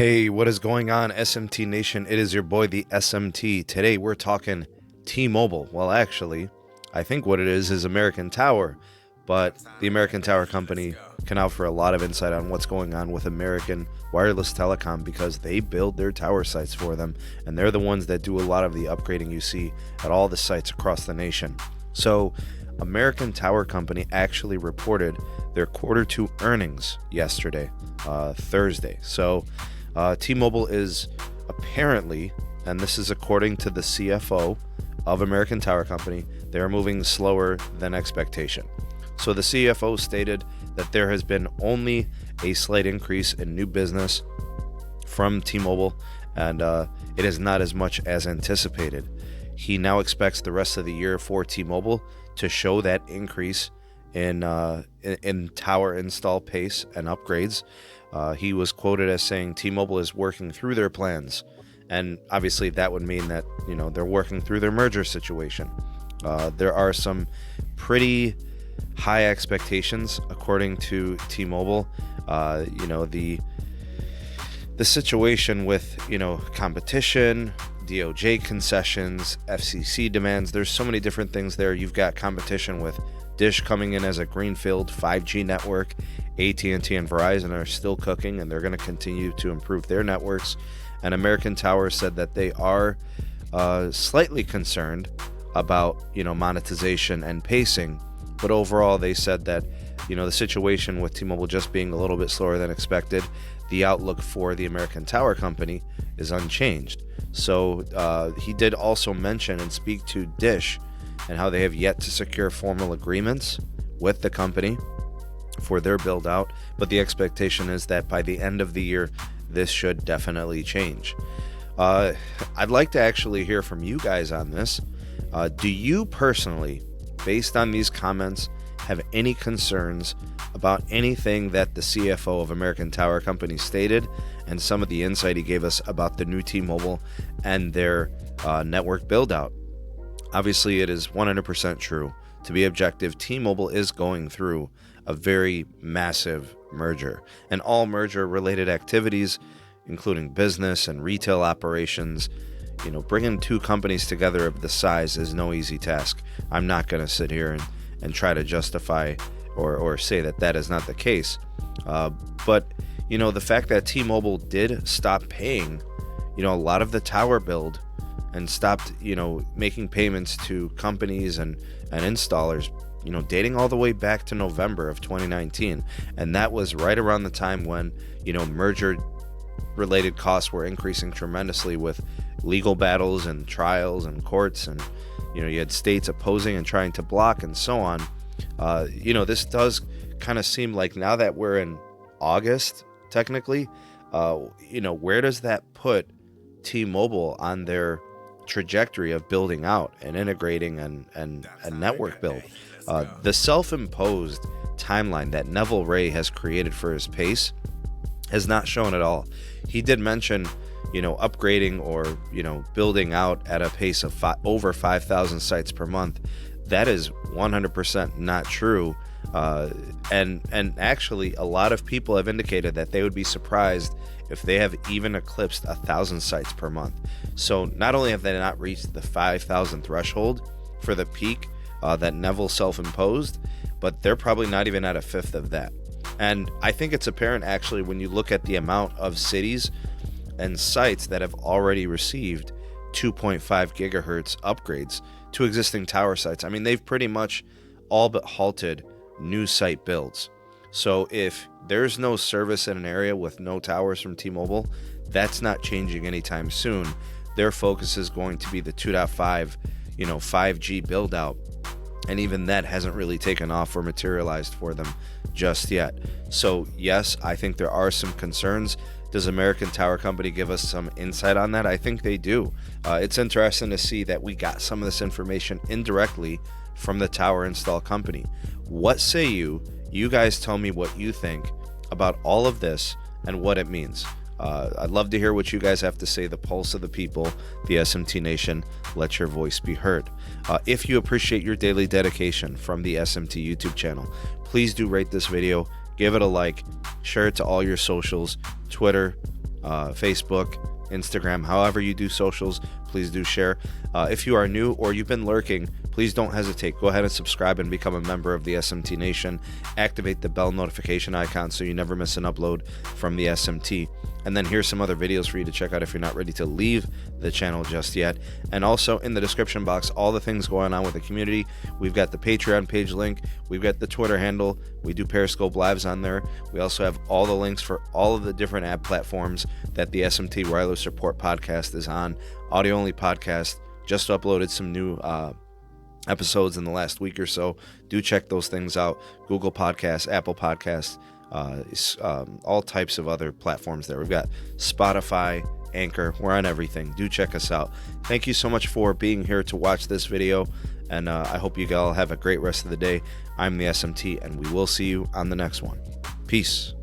Hey, what is going on, SMT Nation? It is your boy, the SMT. Today, we're talking T-Mobile. Well, actually, I think what it is American Tower, but the American Tower company can offer a lot of insight on what's going on with American Wireless Telecom because they build their tower sites for them, and they're the ones that do a lot of the upgrading you see at all the sites across the nation. So, American Tower Company actually reported their Q2 earnings yesterday, Thursday. So, T-Mobile is apparently, and this is according to the CFO of American Tower Company, they're moving slower than expectation. So the CFO stated that there has been only a slight increase in new business from T-Mobile, and it is not as much as anticipated. He now expects the rest of the year for T-Mobile to show that increase in tower install pace and upgrades. He was quoted as saying T-Mobile is working through their plans, and obviously that would mean that, you know, they're working through their merger situation. There are some pretty high expectations according to T-Mobile. You know, the situation with, you know, competition, DOJ concessions, FCC demands, there's so many different things there. You've got competition with Dish coming in as a greenfield 5G network. AT&T and Verizon are still cooking, and they're going to continue to improve their networks. And American Tower said that they are slightly concerned about, you know, monetization and pacing. But overall, they said that, you know, the situation with T-Mobile just being a little bit slower than expected, the outlook for the American Tower Company is unchanged. So he did also mention and speak to Dish and how they have yet to secure formal agreements with the company for their build out, but the expectation is that by the end of the year, this should definitely change. I'd like to actually hear from you guys on this. Do you personally, based on these comments, have any concerns about anything that the CFO of American Tower Company stated and some of the insight he gave us about the new T-Mobile and their network build out? Obviously, it is 100% true. To be objective, T-Mobile is going through a very massive merger, and all merger-related activities, including business and retail operations, you know, bringing two companies together of this size is no easy task. I'm not going to sit here and try to justify or say that that is not the case. But, you know, the fact that T-Mobile did stop paying, you know, a lot of the tower build and stopped, you know, making payments to companies and installers, you know, dating all the way back to November of 2019. And that was right around the time when, you know, merger related costs were increasing tremendously with legal battles and trials and courts, and, you know, you had states opposing and trying to block and so on. You know, this does kind of seem like, now that we're in August, technically, you know, where does that put T-Mobile on their trajectory of building out and integrating and network build? The self-imposed timeline that Neville Ray has created for his pace has not shown at all. He did mention, you know, upgrading or, you know, building out at a pace of over 5,000 sites per month. That is 100% not true. And actually, a lot of people have indicated that they would be surprised if they have even eclipsed 1,000 sites per month. So not only have they not reached the 5,000 threshold for the peak that Neville self-imposed, but they're probably not even at a fifth of that. And I think it's apparent, actually, when you look at the amount of cities and sites that have already received 2.5 gigahertz upgrades to existing tower sites. I mean, they've pretty much all but halted new site builds. So if there's no service in an area with no towers from T-Mobile, that's not changing anytime soon. Their focus is going to be the 2.5, you know, 5G build out. And even that hasn't really taken off or materialized for them just yet. So yes, I think there are some concerns. Does American Tower Company give us some insight on that? I think they do. It's interesting to see that we got some of this information indirectly from the tower install company. What say you? You guys tell me what you think about all of this and what it means. I'd love to hear what you guys have to say. The pulse of the people, the SMT Nation, let your voice be heard. If you appreciate your daily dedication from the SMT YouTube channel, please do rate this video, give it a like, share it to all your socials, Twitter, Facebook, Instagram, however you do socials, please do share. If you are new or you've been lurking, please don't hesitate. Go ahead and subscribe and become a member of the SMT Nation. Activate the bell notification icon so you never miss an upload from the SMT. And then here's some other videos for you to check out if you're not ready to leave the channel just yet. And also in the description box, all the things going on with the community. We've got the Patreon page link. We've got the Twitter handle. We do Periscope Lives on there. We also have all the links for all of the different app platforms that the SMT Wireless Report podcast is on. Audio only podcast. Just uploaded some new episodes in the last week or so. Do check those things out. Google Podcasts, Apple Podcasts, all types of other platforms there. We've got Spotify, Anchor. We're on everything. Do check us out. Thank you so much for being here to watch this video, and I hope you all have a great rest of the day. I'm the SMT, and we will see you on the next one. Peace.